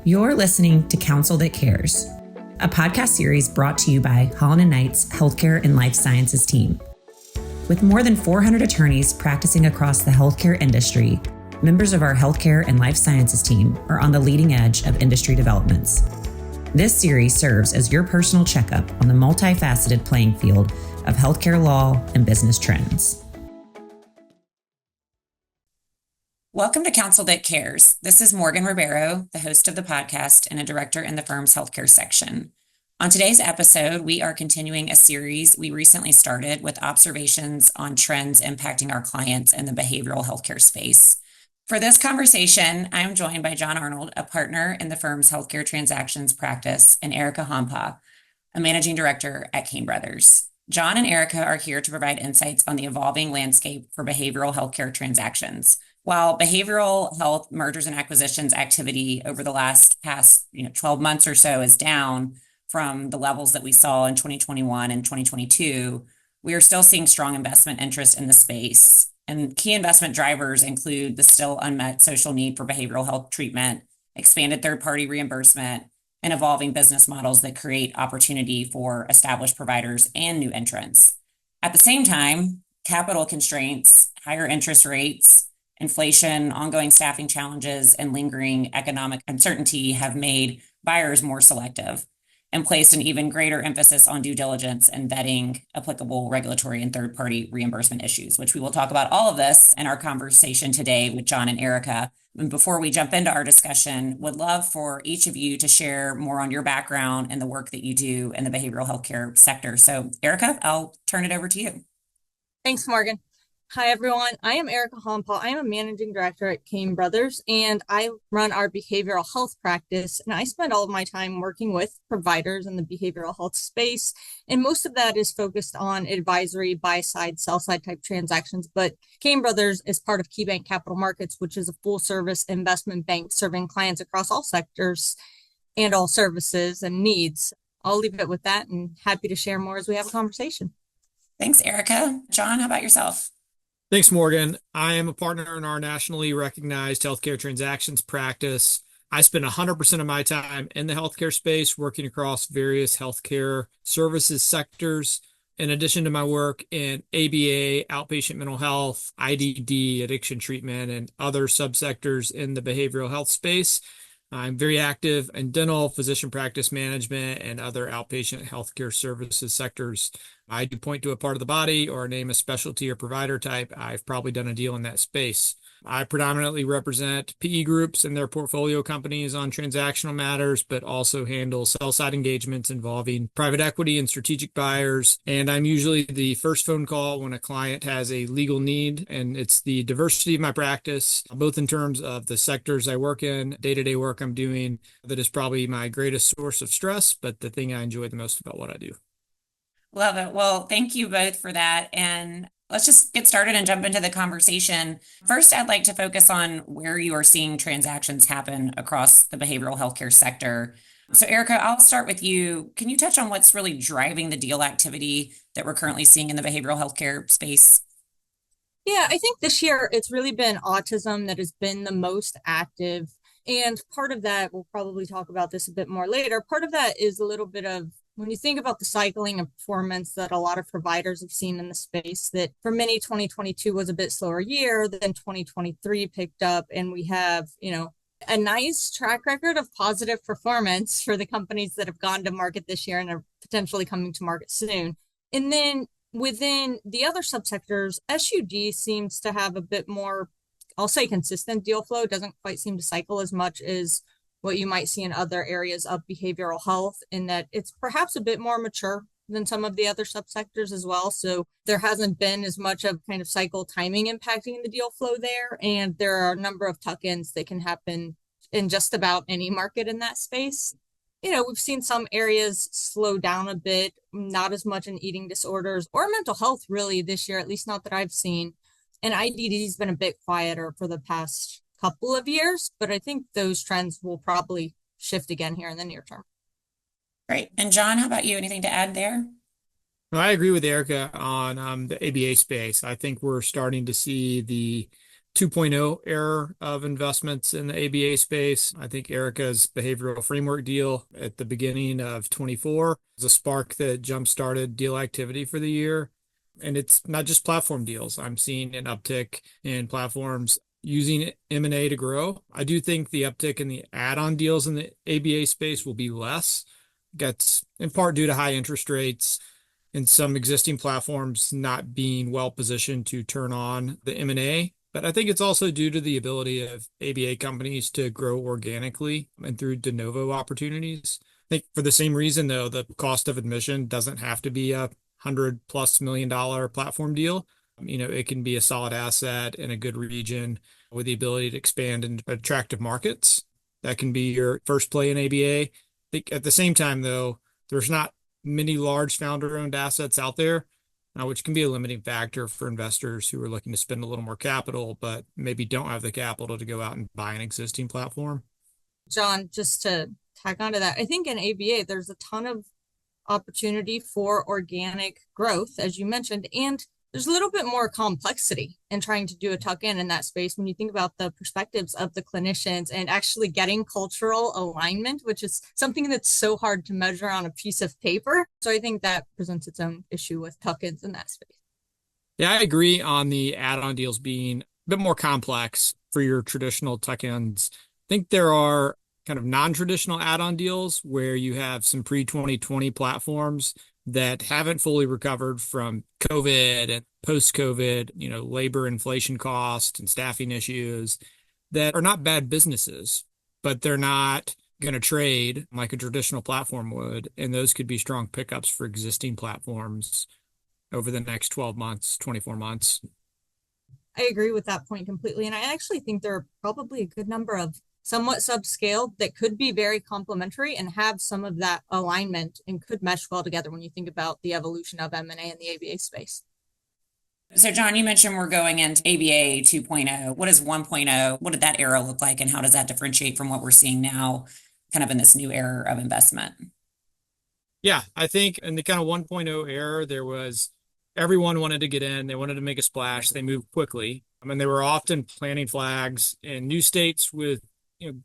You're listening to Counsel That Cares, a podcast series brought to you by Arnold and Ms Healthcare and Life Sciences team. With more than 400 attorneys practicing across the healthcare industry, members of our healthcare and life sciences team are on the leading edge of industry developments. This series serves as your personal checkup on the multifaceted playing field of healthcare law and business trends. Welcome to Counsel That Cares. This is Morgan Ribeiro, the host of the podcast and a director in the firm's healthcare section. On today's episode, we are continuing a series we recently started with observations on trends impacting our clients in the behavioral healthcare space. For this conversation, I am joined by John Arnold, a partner in the firm's healthcare transactions practice, and Erika Haanpaa, a managing director at Cain Brothers. John and Erika are here to provide insights on the evolving landscape for behavioral healthcare transactions. While behavioral health mergers and acquisitions activity over the past 12 months or so is down from the levels that we saw in 2021 and 2022, we are still seeing strong investment interest in the space. And key investment drivers include the still unmet social need for behavioral health treatment, expanded third-party reimbursement, and evolving business models that create opportunity for established providers and new entrants. At the same time, capital constraints, higher interest rates, inflation, ongoing staffing challenges, and lingering economic uncertainty have made buyers more selective and placed an even greater emphasis on due diligence and vetting applicable regulatory and third-party reimbursement issues, which we will talk about all of this in our conversation today with John and Erika. And before we jump into our discussion, would love for each of you to share more on your background and the work that you do in the behavioral healthcare sector. So Erika, I'll turn it over to you. Thanks, Morgan. Hi, everyone. I am Erika Haanpaa. I am a managing director at Cain Brothers, and I run our behavioral health practice. And I spend all of my time working with providers in the behavioral health space. And most of that is focused on advisory, buy-side, sell-side type transactions. But Cain Brothers is part of KeyBank Capital Markets, which is a full-service investment bank serving clients across all sectors and all services and needs. I'll leave it with that and happy to share more as we have a conversation. Thanks, Erika. John, how about yourself? Thanks, Morgan. I am a partner in our nationally recognized healthcare transactions practice. I spend 100% of my time in the healthcare space, working across various healthcare services sectors. In addition to my work in ABA, outpatient mental health, IDD, addiction treatment, and other subsectors in the behavioral health space, I'm very active in dental, physician practice management, and other outpatient healthcare services sectors. I do point to a part of the body or name a specialty or provider type. I've probably done a deal in that space. I predominantly represent PE groups and their portfolio companies on transactional matters, but also handle sell-side engagements involving private equity and strategic buyers. And I'm usually the first phone call when a client has a legal need. And it's the diversity of my practice, both in terms of the sectors I work in, day-to-day work I'm doing, that is probably my greatest source of stress, but the thing I enjoy the most about what I do. Love it. Well, thank you both for that. And let's just get started and jump into the conversation. First, I'd like to focus on where you are seeing transactions happen across the behavioral healthcare sector. So Erika, I'll start with you. Can you touch on what's really driving the deal activity that we're currently seeing in the behavioral healthcare space? Yeah, I think this year it's really been autism that has been the most active. And part of that, we'll probably talk about this a bit more later, part of that is a little bit of when you think about the cycling of performance that a lot of providers have seen in the space, that for many 2022 was a bit slower year, then 2023 picked up, and we have, a nice track record of positive performance for the companies that have gone to market this year and are potentially coming to market soon. And then within the other subsectors, SUD seems to have a bit more, I'll say, consistent deal flow. It doesn't quite seem to cycle as much as what you might see in other areas of behavioral health, in that it's perhaps a bit more mature than some of the other subsectors as well. So there hasn't been as much of kind of cycle timing impacting the deal flow there. And there are a number of tuck-ins that can happen in just about any market in that space. We've seen some areas slow down a bit, not as much in eating disorders or mental health really this year, at least not that I've seen. And IDD has been a bit quieter for the past couple of years, but I think those trends will probably shift again here in the near term. Great. And John, how about you? Anything to add there? I agree with Erika on the ABA space. I think we're starting to see the 2.0 era of investments in the ABA space. I think Erika's behavioral framework deal at the beginning of 24 was a spark that jump-started deal activity for the year. And it's not just platform deals. I'm seeing an uptick in platforms using M&A to grow. I do think the uptick in the add-on deals in the ABA space will be less. That's in part due to high interest rates and some existing platforms not being well positioned to turn on the M&A. But I think it's also due to the ability of ABA companies to grow organically and through de novo opportunities. I think for the same reason, though, the cost of admission doesn't have to be a $100+ million platform deal. It can be a solid asset in a good region with the ability to expand into attractive markets. That can be your first play in ABA. I think at the same time, though, there's not many large founder-owned assets out there, which can be a limiting factor for investors who are looking to spend a little more capital, but maybe don't have the capital to go out and buy an existing platform. John, just to tag onto that, I think in ABA, there's a ton of opportunity for organic growth, as you mentioned, and there's a little bit more complexity in trying to do a tuck-in in that space when you think about the perspectives of the clinicians and actually getting cultural alignment, which is something that's so hard to measure on a piece of paper. So I think that presents its own issue with tuck-ins in that space. Yeah, I agree on the add-on deals being a bit more complex for your traditional tuck-ins. I think there are kind of non-traditional add-on deals where you have some pre-2020 platforms that haven't fully recovered from COVID and post-COVID, labor inflation costs and staffing issues that are not bad businesses, but they're not going to trade like a traditional platform would. And those could be strong pickups for existing platforms over the next 12 months, 24 months. I agree with that point completely. And I actually think there are probably a good number of somewhat subscale that could be very complementary and have some of that alignment and could mesh well together when you think about the evolution of M&A in the ABA space. So, John, you mentioned we're going into ABA 2.0. What is 1.0? What did that era look like, and how does that differentiate from what we're seeing now, kind of in this new era of investment? Yeah, I think in the kind of 1.0 era, everyone wanted to get in. They wanted to make a splash. They moved quickly. I mean, they were often planting flags in new states with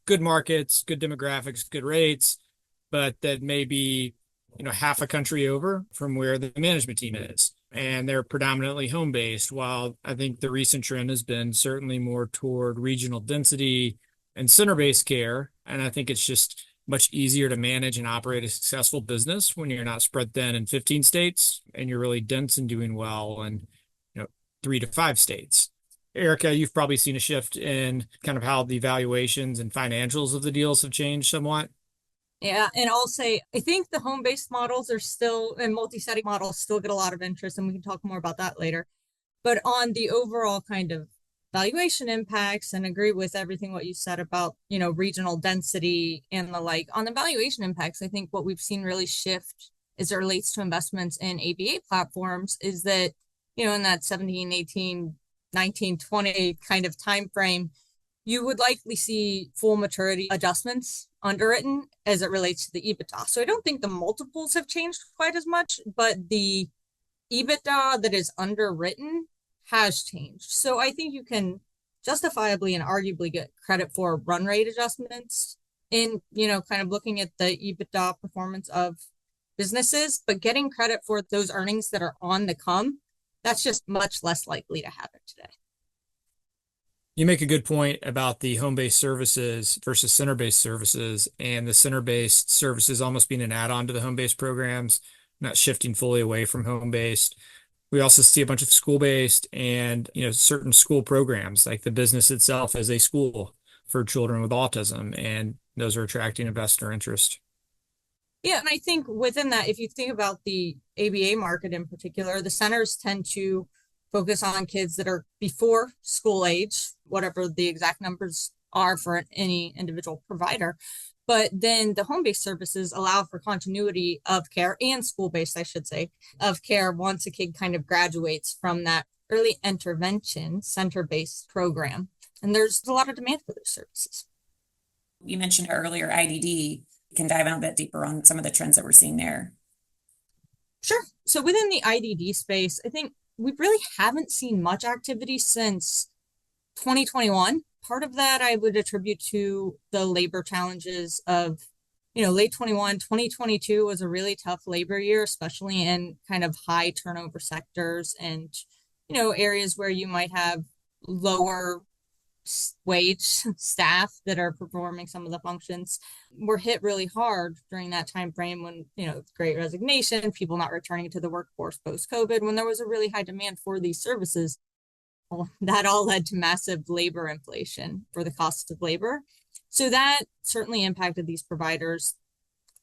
good markets, good demographics, good rates, but that may be half a country over from where the management team is. And they're predominantly home-based, while I think the recent trend has been certainly more toward regional density and center-based care. And I think it's just much easier to manage and operate a successful business when you're not spread thin in 15 states and you're really dense and doing well in 3 to 5 states. Erika, you've probably seen a shift in kind of how the valuations and financials of the deals have changed somewhat. Yeah, and I'll say, I think the home-based models are still, and multi-setting models still get a lot of interest, and we can talk more about that later. But on the overall kind of valuation impacts, and agree with everything what you said about, regional density and the like, on the valuation impacts, I think what we've seen really shift as it relates to investments in ABA platforms is that, in that 17, 18, 19, 20 kind of time frame, you would likely see full maturity adjustments underwritten as it relates to the EBITDA. So I don't think the multiples have changed quite as much, but the EBITDA that is underwritten has changed. So I think you can justifiably and arguably get credit for run rate adjustments in, kind of looking at the EBITDA performance of businesses, but getting credit for those earnings that are on the come, that's just much less likely to happen today. You make a good point about the home-based services versus center-based services, and the center-based services almost being an add-on to the home-based programs, not shifting fully away from home-based. We also see a bunch of school-based and certain school programs, like the business itself as a school for children with autism, and those are attracting investor interest. Yeah, and I think within that, if you think about the ABA market in particular, the centers tend to focus on kids that are before school age, whatever the exact numbers are for any individual provider. But then the home-based services allow for continuity of care, and school-based, I should say, of care once a kid kind of graduates from that early intervention center-based program. And there's a lot of demand for those services. You mentioned earlier IDD. You can dive in a bit deeper on some of the trends that we're seeing there. Sure. So within the IDD space, I think we really haven't seen much activity since 2021. Part of that I would attribute to the labor challenges of, late 21, 2022 was a really tough labor year, especially in kind of high turnover sectors and, areas where you might have lower wage staff that are performing some of the functions were hit really hard during that time frame when great resignation, people not returning to the workforce post COVID, when there was a really high demand for these services. Well, that all led to massive labor inflation for the cost of labor. So that certainly impacted these providers.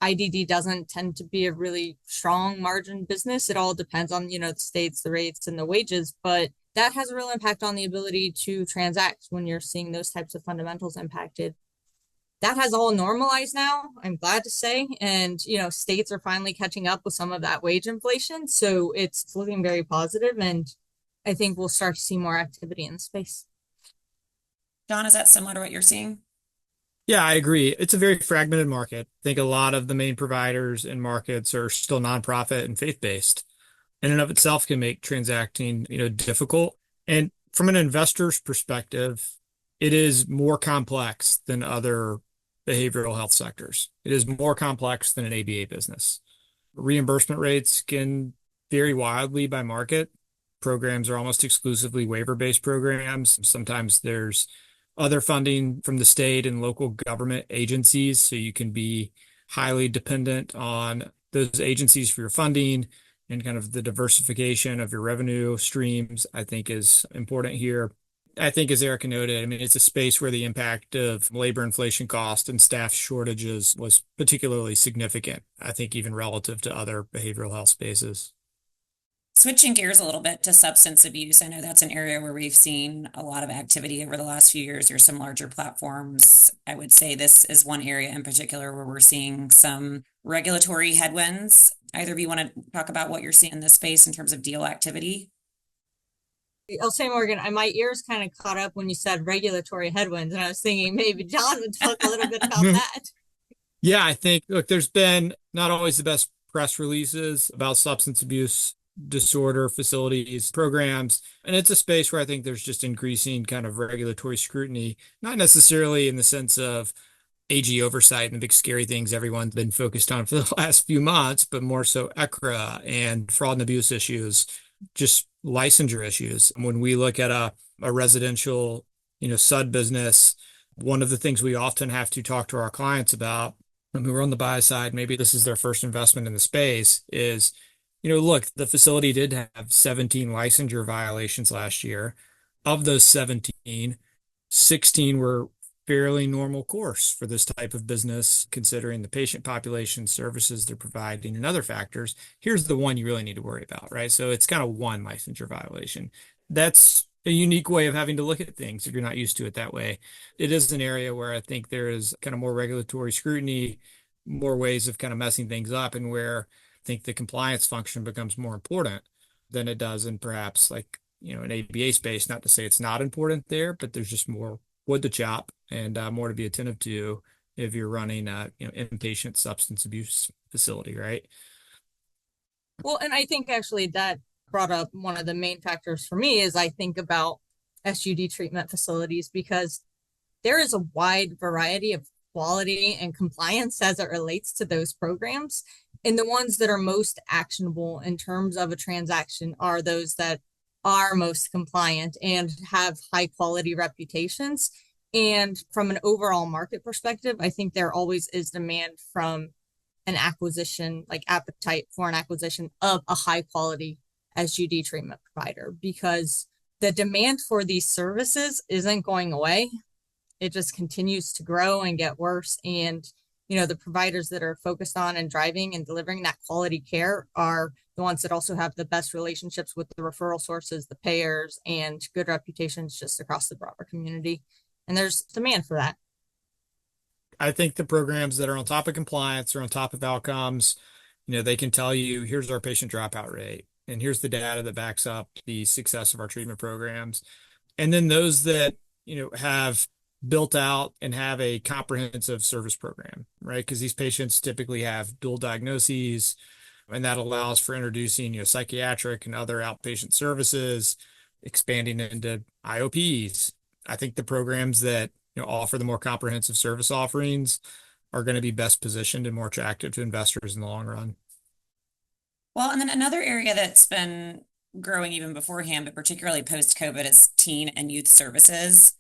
IDD doesn't tend to be a really strong margin business. It all depends on, the states, the rates, and the wages, but that has a real impact on the ability to transact when you're seeing those types of fundamentals impacted. That has all normalized now, I'm glad to say. And, states are finally catching up with some of that wage inflation. So it's looking very positive, and I think we'll start to see more activity in the space. John, is that similar to what you're seeing? Yeah, I agree. It's a very fragmented market. I think a lot of the main providers and markets are still nonprofit and faith-based. In and of itself can make transacting, difficult. And from an investor's perspective, it is more complex than other behavioral health sectors. It is more complex than an ABA business. Reimbursement rates can vary wildly by market. Programs are almost exclusively waiver-based programs. Sometimes there's other funding from the state and local government agencies, so you can be highly dependent on those agencies for your funding, and kind of the diversification of your revenue streams, I think, is important here. I think, as Erika noted, I mean, it's a space where the impact of labor inflation cost and staff shortages was particularly significant, I think, even relative to other behavioral health spaces. Switching gears a little bit to substance abuse, I know that's an area where we've seen a lot of activity over the last few years. There's some larger platforms. I would say this is one area in particular where we're seeing some regulatory headwinds. Either of you want to talk about what you're seeing in this space in terms of deal activity? I'll say, Morgan, my ears kind of caught up when you said regulatory headwinds, and I was thinking maybe John would talk a little bit about that. Yeah, I think, look, there's been not always the best press releases about substance abuse disorder facilities, programs. And it's a space where I think there's just increasing kind of regulatory scrutiny, not necessarily in the sense of AG oversight and the big scary things everyone's been focused on for the last few months, but more so ECRA and fraud and abuse issues, just licensure issues. When we look at a residential, SUD business, one of the things we often have to talk to our clients about when we're on the buy side, maybe this is their first investment in the space, is look, the facility did have 17 licensure violations last year. Of those 17, 16 were fairly normal course for this type of business, considering the patient population, services they're providing, and other factors. Here's the one you really need to worry about, right? So it's kind of one licensure violation. That's a unique way of having to look at things if you're not used to it that way. It is an area where I think there is kind of more regulatory scrutiny, more ways of kind of messing things up, and where I think the compliance function becomes more important than it does in perhaps like, an ABA space. Not to say it's not important there, but there's just more wood to chop and more to be attentive to if you're running a inpatient substance abuse facility, right? Well, and I think actually that brought up one of the main factors for me is I think about SUD treatment facilities, because there is a wide variety of quality and compliance as it relates to those programs. And the ones that are most actionable in terms of a transaction are those that are most compliant and have high quality reputations. And from an overall market perspective, I think there always is demand from an acquisition, like appetite for an acquisition of a high quality SUD treatment provider, because the demand for these services isn't going away. It just continues to grow and get worse. And, the providers that are focused on and driving and delivering that quality care are the ones that also have the best relationships with the referral sources, the payers, and good reputations just across the broader community. And there's demand for that. I think the programs that are on top of compliance or on top of outcomes, they can tell you, here's our patient dropout rate, and here's the data that backs up the success of our treatment programs. And then those that, have built out and have a comprehensive service program, right? Because these patients typically have dual diagnoses, and that allows for introducing, psychiatric and other outpatient services, expanding into IOPs, I think the programs that offer the more comprehensive service offerings are going to be best positioned and more attractive to investors in the long run. Well, and then another area that's been growing even beforehand, but particularly post-COVID, is teen and youth services.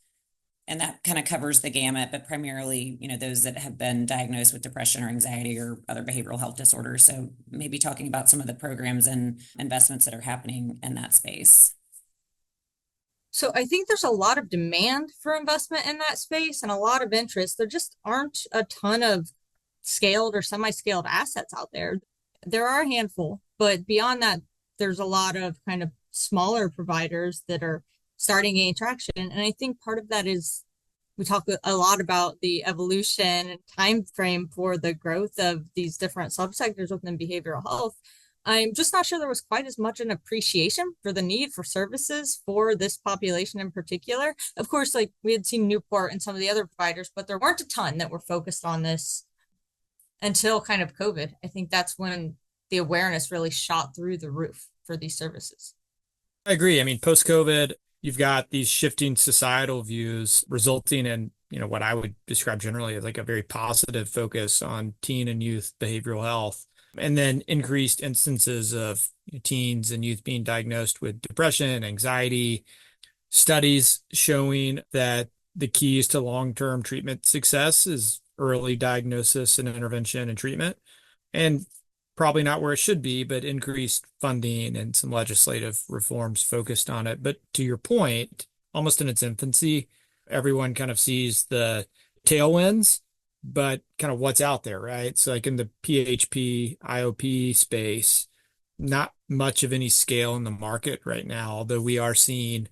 And that kind of covers the gamut, but primarily, those that have been diagnosed with depression or anxiety or other behavioral health disorders. So maybe talking about some of the programs and investments that are happening in that space. So I think there's a lot of demand for investment in that space and a lot of interest. There just aren't a ton of scaled or semi-scaled assets out there. There are a handful, but beyond that, there's a lot of kind of smaller providers that are starting to gain traction. And I think part of that is we talk a lot about the evolution and time frame for the growth of these different subsectors within behavioral health. I'm just not sure there was quite as much an appreciation for the need for services for this population in particular. Of course, like we had seen Newport and some of the other providers, but there weren't a ton that were focused on this until kind of COVID. I think that's when the awareness really shot through the roof for these services. I agree. I mean, post-COVID, you've got these shifting societal views resulting in, what I would describe generally as like a very positive focus on teen and youth behavioral health. And then increased instances of teens and youth being diagnosed with depression, anxiety, studies showing that the keys to long-term treatment success is early diagnosis and intervention and treatment. And probably not where it should be, but increased funding and some legislative reforms focused on it. But to your point, almost in its infancy, everyone kind of sees the tailwinds, but kind of what's out there, right? So like in the PHP, IOP space, not much of any scale in the market right now, although we are seeing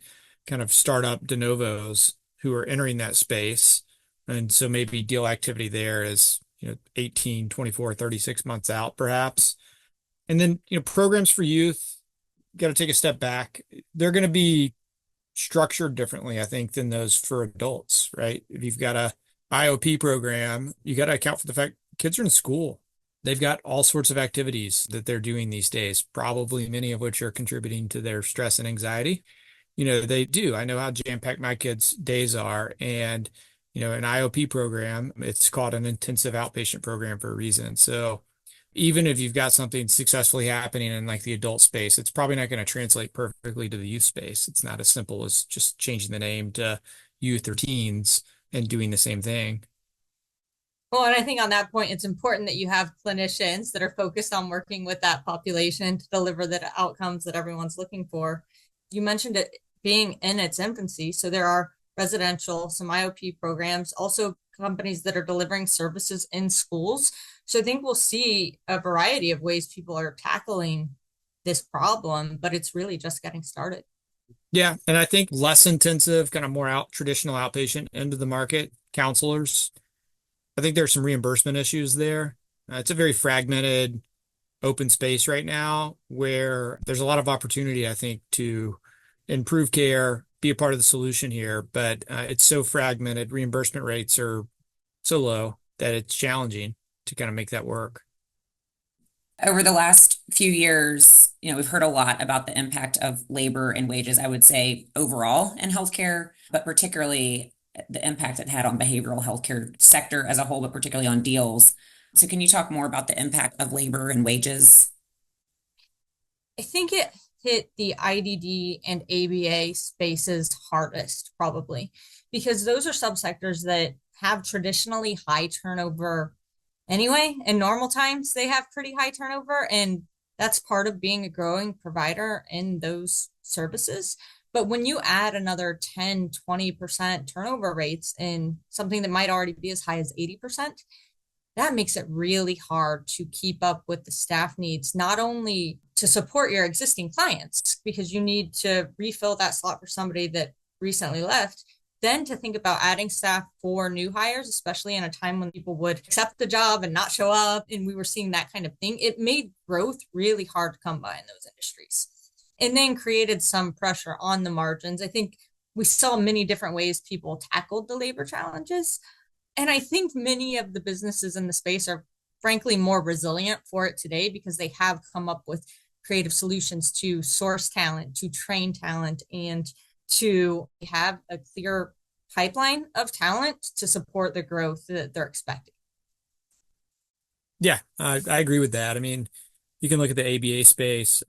kind of startup de novos who are entering that space. And so maybe deal activity there is 18, 24, 36 months out, perhaps. And then, programs for youth, got to take a step back. They're going to be structured differently, I think, than those for adults, right? If you've got a IOP program, you got to account for the fact kids are in school. They've got all sorts of activities that they're doing these days, probably many of which are contributing to their stress and anxiety. They do. I know how jam-packed my kids' days are. And an IOP program, it's called an intensive outpatient program for a reason. So even if you've got something successfully happening in like the adult space, it's probably not going to translate perfectly to the youth space. It's not as simple as just changing the name to youth or teens and doing the same thing. Well, and I think on that point, it's important that you have clinicians that are focused on working with that population to deliver the outcomes that everyone's looking for. You mentioned it being in its infancy. So there are residential, some IOP programs, also companies that are delivering services in schools. So I think we'll see a variety of ways people are tackling this problem, but it's really just getting started. Yeah. And I think less intensive, kind of more traditional outpatient end of the market, counselors. I think there's some reimbursement issues there. It's a very fragmented open space right now where there's a lot of opportunity, I think, to improve care, be a part of the solution here, but it's so fragmented. Reimbursement rates are so low that it's challenging to kind of make that work. Over the last few years, we've heard a lot about the impact of labor and wages, I would say overall in healthcare, but particularly the impact it had on behavioral healthcare sector as a whole, but particularly on deals. So can you talk more about the impact of labor and wages? I think it hit the IDD and ABA spaces hardest, probably, because those are subsectors that have traditionally high turnover anyway. In normal times, they have pretty high turnover, and that's part of being a growing provider in those services. But when you add another 10, 20% turnover rates in something that might already be as high as 80%, that makes it really hard to keep up with the staff needs, not only to support your existing clients, because you need to refill that slot for somebody that recently left, then to think about adding staff for new hires, especially in a time when people would accept the job and not show up. And we were seeing that kind of thing. It made growth really hard to come by in those industries, and then created some pressure on the margins. I think we saw many different ways people tackled the labor challenges. And I think many of the businesses in the space are frankly more resilient for it today because they have come up with creative solutions to source talent, to train talent, and to have a clear pipeline of talent to support the growth that they're expecting. Yeah, I agree with that. I mean, you can look at the ABA space.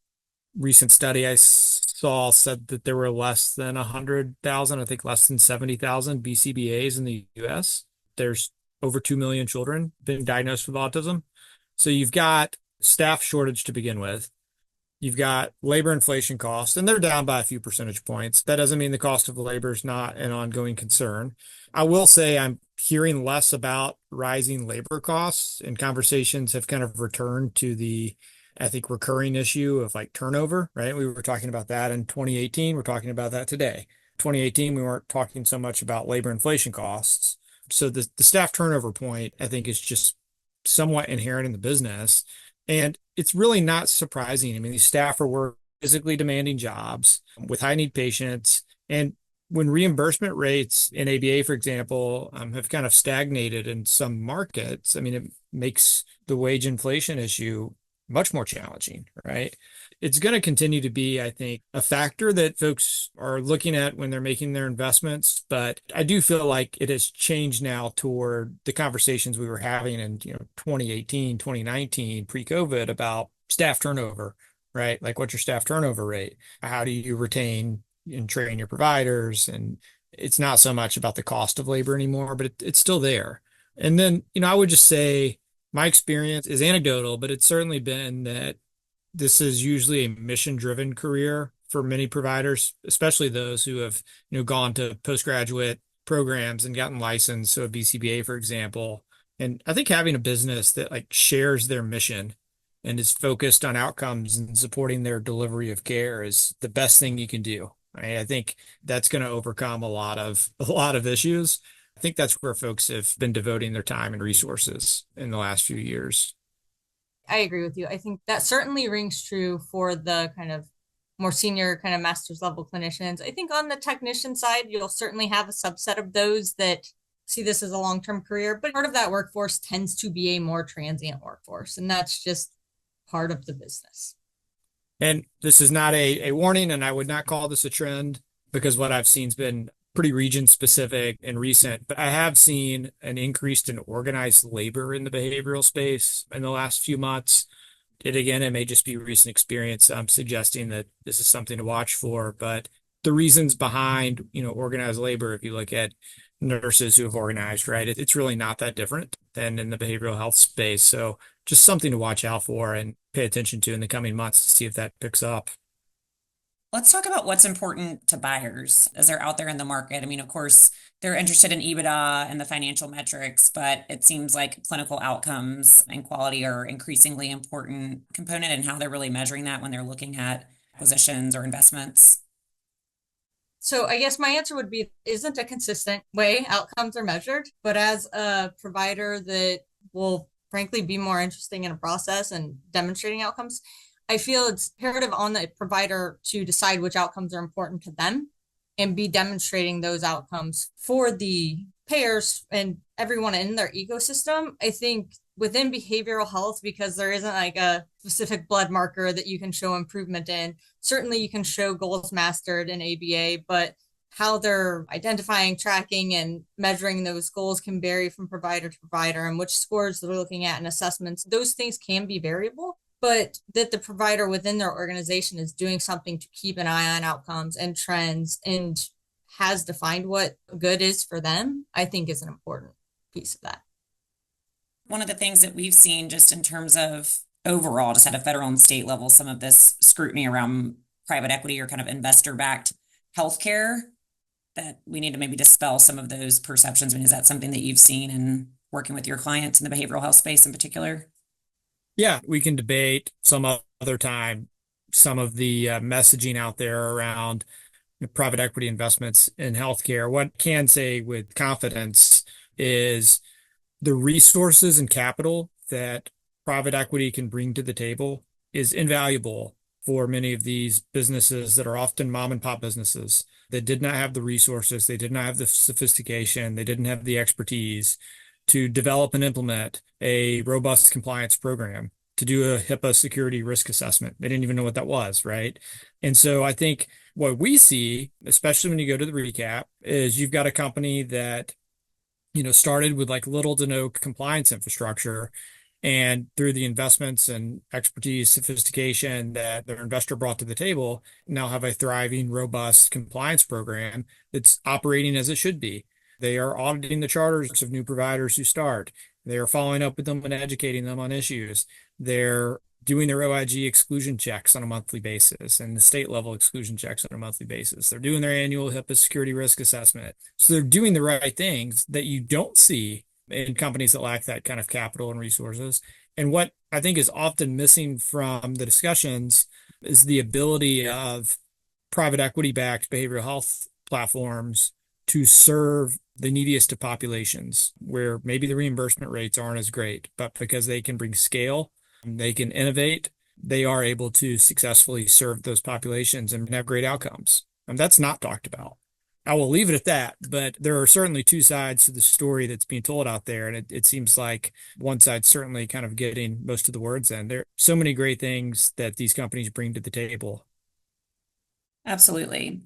Recent study I saw said that there were less than 100,000, I think less than 70,000 BCBAs in the US. There's over 2 million children being diagnosed with autism. So you've got staff shortage to begin with. You've got labor inflation costs, and they're down by a few percentage points. That doesn't mean the cost of labor is not an ongoing concern. I will say I'm hearing less about rising labor costs, and conversations have kind of returned to the, I think, recurring issue of like turnover, right? We were talking about that in 2018. We're talking about that today. 2018, we weren't talking so much about labor inflation costs. So the staff turnover point, I think, is just somewhat inherent in the business. And it's really not surprising. I mean, these staff are working physically demanding jobs with high need patients. And when reimbursement rates in ABA, for example, have kind of stagnated in some markets, I mean, it makes the wage inflation issue much more challenging, right? It's going to continue to be, I think, a factor that folks are looking at when they're making their investments. But I do feel like it has changed now toward the conversations we were having in, 2018, 2019, pre-COVID about staff turnover, right? Like, what's your staff turnover rate? How do you retain and train your providers? And it's not so much about the cost of labor anymore, but it's still there. And then, I would just say my experience is anecdotal, but it's certainly been that this is usually a mission-driven career for many providers, especially those who have, gone to postgraduate programs and gotten licensed. So a BCBA, for example. And I think having a business that like shares their mission and is focused on outcomes and supporting their delivery of care is the best thing you can do. I think that's going to overcome a lot of issues. I think that's where folks have been devoting their time and resources in the last few years. I agree with you. I think that certainly rings true for the kind of more senior kind of master's level clinicians. I think on the technician side, you'll certainly have a subset of those that see this as a long-term career, but part of that workforce tends to be a more transient workforce, and that's just part of the business. And this is not a warning, and I would not call this a trend because what I've seen has been pretty region specific and recent, but I have seen an increase in organized labor in the behavioral space in the last few months. It may just be recent experience. I'm suggesting that this is something to watch for, but the reasons behind, organized labor, if you look at nurses who have organized, right, it's really not that different than in the behavioral health space. So just something to watch out for and pay attention to in the coming months to see if that picks up. Let's talk about what's important to buyers as they're out there in the market. I mean, of course, they're interested in EBITDA and the financial metrics, but it seems like clinical outcomes and quality are increasingly important component in how they're really measuring that when they're looking at acquisitions or investments. So I guess my answer would be isn't a consistent way outcomes are measured, but as a provider that will frankly be more interesting in a process and demonstrating outcomes, I feel it's imperative on the provider to decide which outcomes are important to them and be demonstrating those outcomes for the payers and everyone in their ecosystem. I think within behavioral health, because there isn't like a specific blood marker that you can show improvement in, certainly you can show goals mastered in ABA, but how they're identifying, tracking, and measuring those goals can vary from provider to provider, and which scores they're looking at and assessments. Those things can be variable, but that the provider within their organization is doing something to keep an eye on outcomes and trends and has defined what good is for them, I think is an important piece of that. One of the things that we've seen just in terms of overall, just at a federal and state level, some of this scrutiny around private equity or kind of investor-backed healthcare, that we need to maybe dispel some of those perceptions. I mean, is that something that you've seen in working with your clients in the behavioral health space in particular? Yeah, we can debate some other time some of the messaging out there around private equity investments in healthcare. What I can say with confidence is the resources and capital that private equity can bring to the table is invaluable for many of these businesses that are often mom and pop businesses that did not have the resources, they did not have the sophistication, they didn't have the expertise to develop and implement a robust compliance program to do a HIPAA security risk assessment. They didn't even know what that was, right? And so I think what we see, especially when you go to the recap, is you've got a company that started with like little to no compliance infrastructure. And through the investments and expertise, sophistication that their investor brought to the table, now have a thriving, robust compliance program that's operating as it should be. They are auditing the charters of new providers who start. They are following up with them and educating them on issues. They're doing their OIG exclusion checks on a monthly basis and the state level exclusion checks on a monthly basis. They're doing their annual HIPAA security risk assessment. So they're doing the right things that you don't see in companies that lack that kind of capital and resources. And what I think is often missing from the discussions is the ability of private equity-backed behavioral health platforms to serve the neediest of populations where maybe the reimbursement rates aren't as great, but because they can bring scale, they can innovate, they are able to successfully serve those populations and have great outcomes. And that's not talked about. I will leave it at that, but there are certainly two sides to the story that's being told out there. And it seems like one side's certainly kind of getting most of the words in. There are so many great things that these companies bring to the table. Absolutely.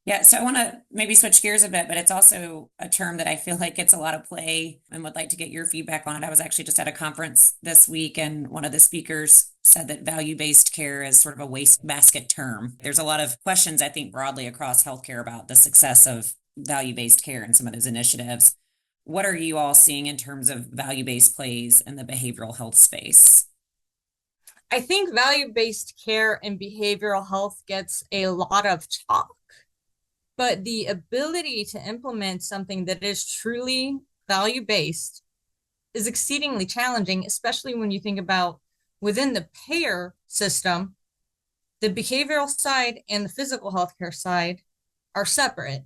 Yeah, so I want to maybe switch gears a bit, but it's also a term that I feel like gets a lot of play and would like to get your feedback on it. I was actually just at a conference this week, and one of the speakers said that value-based care is sort of a wastebasket term. There's a lot of questions, I think, broadly across healthcare about the success of value-based care and some of those initiatives. What are you all seeing in terms of value-based plays in the behavioral health space? I think value-based care and behavioral health gets a lot of talk, but the ability to implement something that is truly value-based is exceedingly challenging, especially when you think about within the payer system, the behavioral side and the physical healthcare side are separate.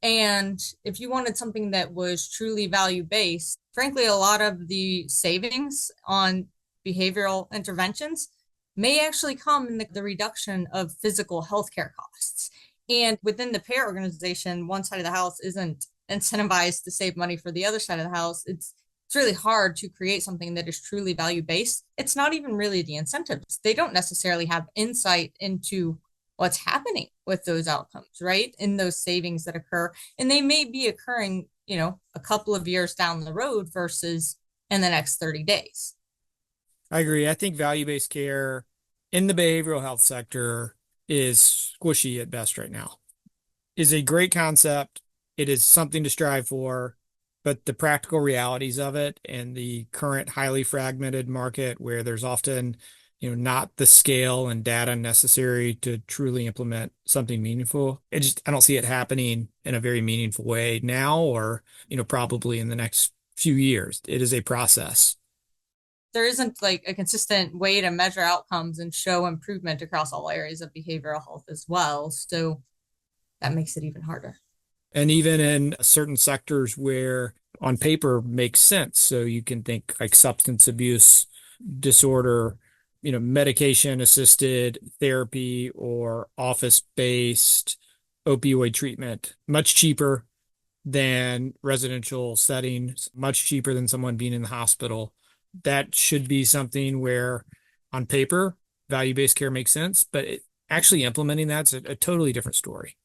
And if you wanted something that was truly value-based, frankly, a lot of the savings on behavioral interventions may actually come in the reduction of physical healthcare costs. And within the payer organization, one side of the house isn't incentivized to save money for the other side of the house. It's really hard to create something that is truly value-based. It's not even really the incentives. They don't necessarily have insight into what's happening with those outcomes, right? In those savings that occur. And they may be occurring, a couple of years down the road versus in the next 30 days. I agree. I think value-based care in the behavioral health sector is squishy at best right now. Is a great concept. It is something to strive for, but the practical realities of it and the current highly fragmented market where there's often, not the scale and data necessary to truly implement something meaningful. I don't see it happening in a very meaningful way now or, probably in the next few years. It is a process. There isn't like a consistent way to measure outcomes and show improvement across all areas of behavioral health as well. So that makes it even harder. And even in certain sectors where on paper makes sense. So you can think like substance abuse disorder, medication assisted therapy or office-based opioid treatment, much cheaper than residential settings, much cheaper than someone being in the hospital. That should be something where on paper, value-based care makes sense, but actually implementing that's a totally different story.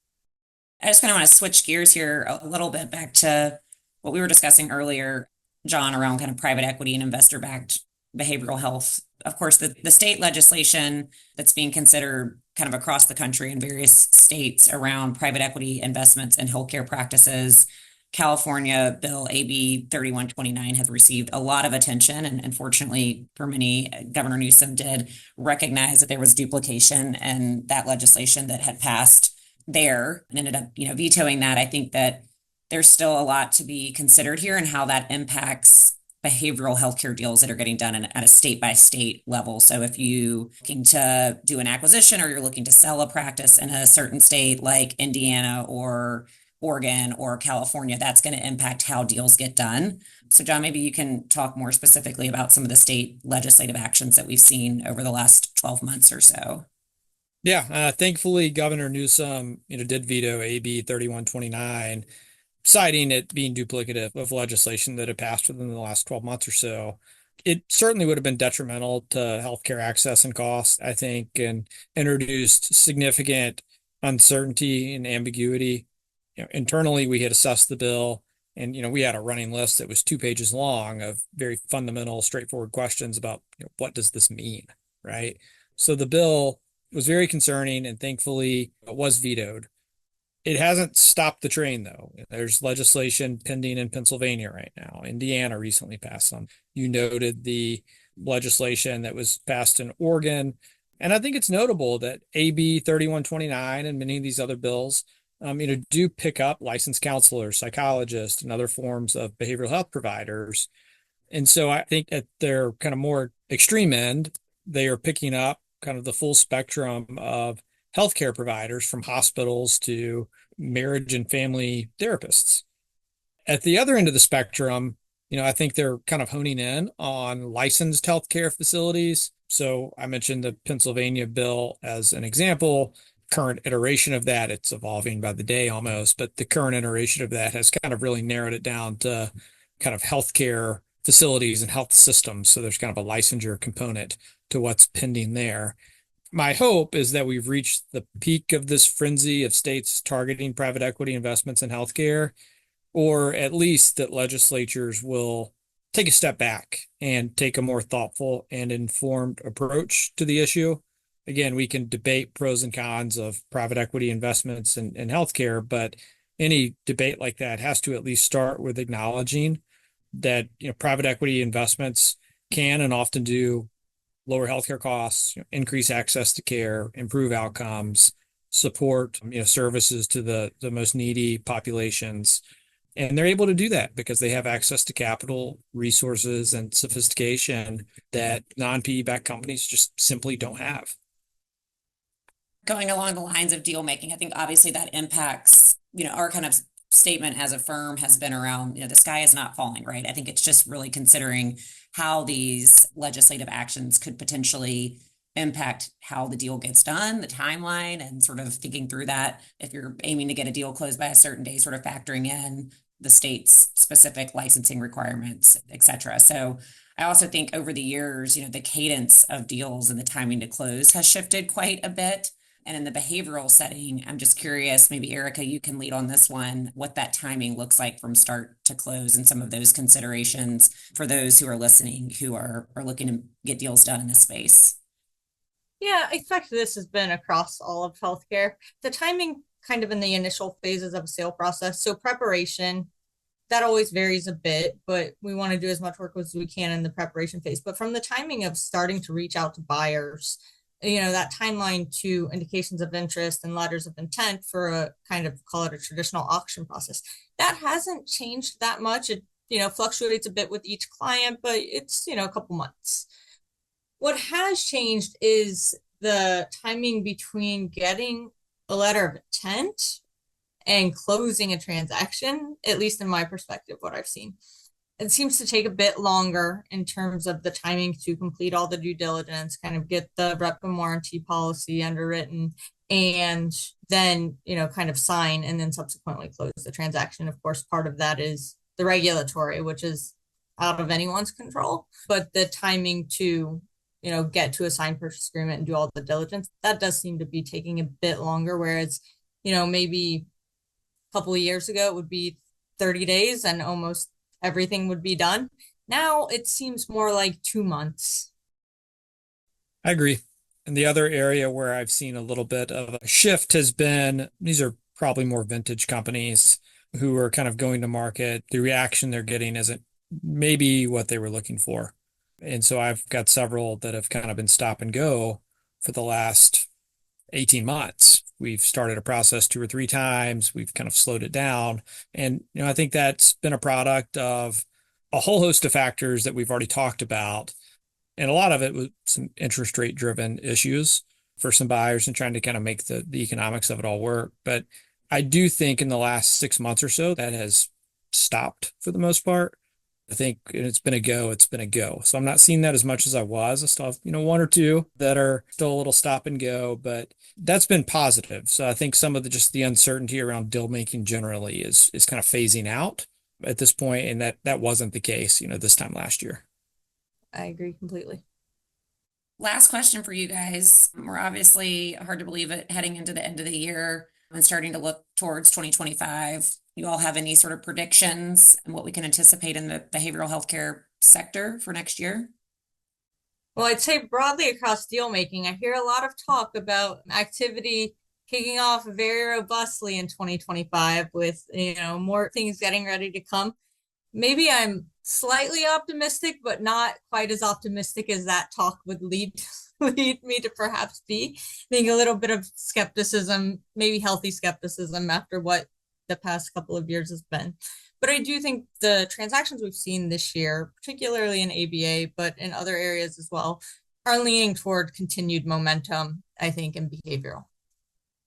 I just kind of want to switch gears here a little bit back to what we were discussing earlier, John, around kind of private equity and investor-backed behavioral health. Of course, the state legislation that's being considered kind of across the country in various states around private equity investments in healthcare practices. California Bill AB 3129 has received a lot of attention, and fortunately for many, Governor Newsom did recognize that there was duplication in that legislation that had passed there and ended up, vetoing that. I think that there's still a lot to be considered here and how that impacts behavioral healthcare deals that are getting done at a state by state level. So if you looking to do an acquisition or you're looking to sell a practice in a certain state like Indiana or Oregon or California, that's going to impact how deals get done. So John, maybe you can talk more specifically about some of the state legislative actions that we've seen over the last 12 months or so. Yeah, thankfully, Governor Newsom, did veto AB 3129, citing it being duplicative of legislation that had passed within the last 12 months or so. It certainly would have been detrimental to healthcare access and cost, I think, and introduced significant uncertainty and ambiguity. Internally, we had assessed the bill, and we had a running list that was 2 pages long of very fundamental, straightforward questions about what does this mean, right? So the bill was very concerning, and thankfully, it was vetoed. It hasn't stopped the train, though. There's legislation pending in Pennsylvania right now. Indiana recently passed some. You noted the legislation that was passed in Oregon. And I think it's notable that AB 3129 and many of these other bills, do pick up licensed counselors, psychologists, and other forms of behavioral health providers. And so I think at their kind of more extreme end, they are picking up kind of the full spectrum of healthcare providers from hospitals to marriage and family therapists. At the other end of the spectrum, I think they're kind of honing in on licensed healthcare facilities. So I mentioned the Pennsylvania bill as an example. Current iteration of that, it's evolving by the day almost, but the current iteration of that has kind of really narrowed it down to kind of healthcare facilities and health systems. So there's kind of a licensure component to what's pending there. My hope is that we've reached the peak of this frenzy of states targeting private equity investments in healthcare, or at least that legislatures will take a step back and take a more thoughtful and informed approach to the issue. Again, we can debate pros and cons of private equity investments in healthcare, but any debate like that has to at least start with acknowledging that private equity investments can and often do lower healthcare costs, increase access to care, improve outcomes, support services to the most needy populations. And they're able to do that because they have access to capital, resources, and sophistication that non-PE backed companies just simply don't have. Going along the lines of deal making, I think obviously that impacts, our kind of statement as a firm has been around, the sky is not falling, right? I think it's just really considering how these legislative actions could potentially impact how the deal gets done, the timeline, and sort of thinking through that. If you're aiming to get a deal closed by a certain day, sort of factoring in the state's specific licensing requirements, et cetera. So I also think over the years, the cadence of deals and the timing to close has shifted quite a bit. And in the behavioral setting, I'm just curious, maybe Erika, you can lead on this one, what that timing looks like from start to close and some of those considerations for those who are listening, who are looking to get deals done in this space. Yeah, I expect this has been across all of healthcare. The timing kind of in the initial phases of a sale process. So preparation, that always varies a bit, but we want to do as much work as we can in the preparation phase. But from the timing of starting to reach out to buyers, that timeline to indications of interest and letters of intent for a kind of, call it a traditional auction process, that hasn't changed that much. It, fluctuates a bit with each client, but it's, a couple months. What has changed is the timing between getting a letter of intent and closing a transaction, at least in my perspective, what I've seen. It seems to take a bit longer in terms of the timing to complete all the due diligence, kind of get the rep and warranty policy underwritten, and then, kind of sign and then subsequently close the transaction. Of course, part of that is the regulatory, which is out of anyone's control, but the timing to, get to a signed purchase agreement and do all the diligence, that does seem to be taking a bit longer, whereas, maybe a couple of years ago, it would be 30 days and almost everything would be done. Now it seems more like 2 months. I agree. And the other area where I've seen a little bit of a shift has been these are probably more vintage companies who are kind of going to market. The reaction they're getting isn't maybe what they were looking for. And so I've got several that have kind of been stop and go for the last 18 months. We've started a process 2 or 3 times. We've kind of slowed it down. And, I think that's been a product of a whole host of factors that we've already talked about. And a lot of it was some interest rate driven issues for some buyers and trying to kind of make the economics of it all work. But I do think in the last 6 months or so, that has stopped for the most part. I think it's been a go. It's been a go. So I'm not seeing that as much as I was. I still have, one or two that are still a little stop and go, but that's been positive. So I think some of just the uncertainty around deal making generally is kind of phasing out at this point, and that wasn't the case, this time last year. I agree completely. Last question for you guys. We're obviously hard to believe it heading into the end of the year and starting to look towards 2025. You all have any sort of predictions and what we can anticipate in the behavioral healthcare sector for next year? Well, I'd say broadly across deal making, I hear a lot of talk about activity kicking off very robustly in 2025 with, more things getting ready to come. Maybe I'm slightly optimistic, but not quite as optimistic as that talk would lead me to perhaps be. I think a little bit of skepticism, maybe healthy skepticism after what the past couple of years has been. But I do think the transactions we've seen this year, particularly in ABA, but in other areas as well, are leaning toward continued momentum, I think, in behavioral.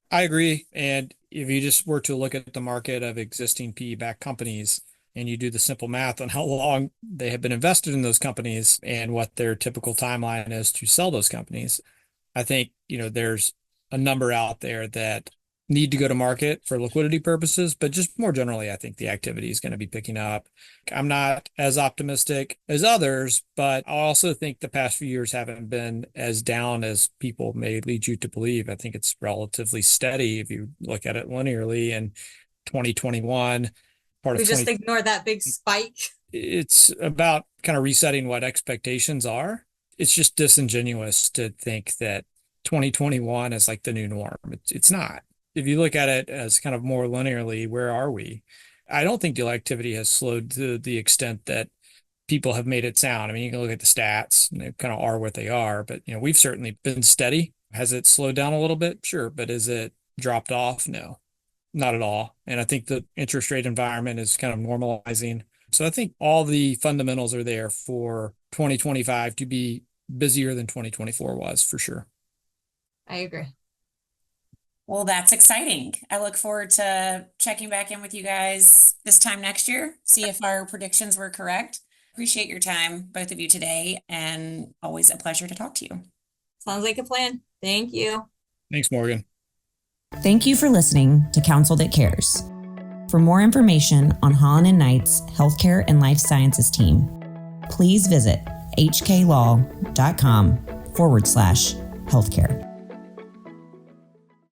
I agree. And if you just were to look at the market of existing PE-backed companies and you do the simple math on how long they have been invested in those companies and what their typical timeline is to sell those companies, I think, there's a number out there that need to go to market for liquidity purposes, but just more generally, I think the activity is going to be picking up. I'm not as optimistic as others, but I also think the past few years haven't been as down as people may lead you to believe. I think it's relatively steady if you look at it linearly. In 2021, part of We just ignore that big spike. It's about kind of resetting what expectations are. It's just disingenuous to think that 2021 is like the new norm. It's not. If you look at it as kind of more linearly, where are we? I don't think deal activity has slowed to the extent that people have made it sound. I mean, you can look at the stats and they kind of are what they are, but we've certainly been steady. Has it slowed down a little bit? Sure. But is it dropped off? No, not at all. And I think the interest rate environment is kind of normalizing. So I think all the fundamentals are there for 2025 to be busier than 2024 was, for sure. I agree. Well, that's exciting. I look forward to checking back in with you guys this time next year, see if our predictions were correct. Appreciate your time, both of you today, and always a pleasure to talk to you. Sounds like a plan. Thank you. Thanks, Morgan. Thank you for listening to Counsel That Cares. For more information on Haanpaa and Knight's Healthcare and Life Sciences team, please visit hklaw.com/healthcare.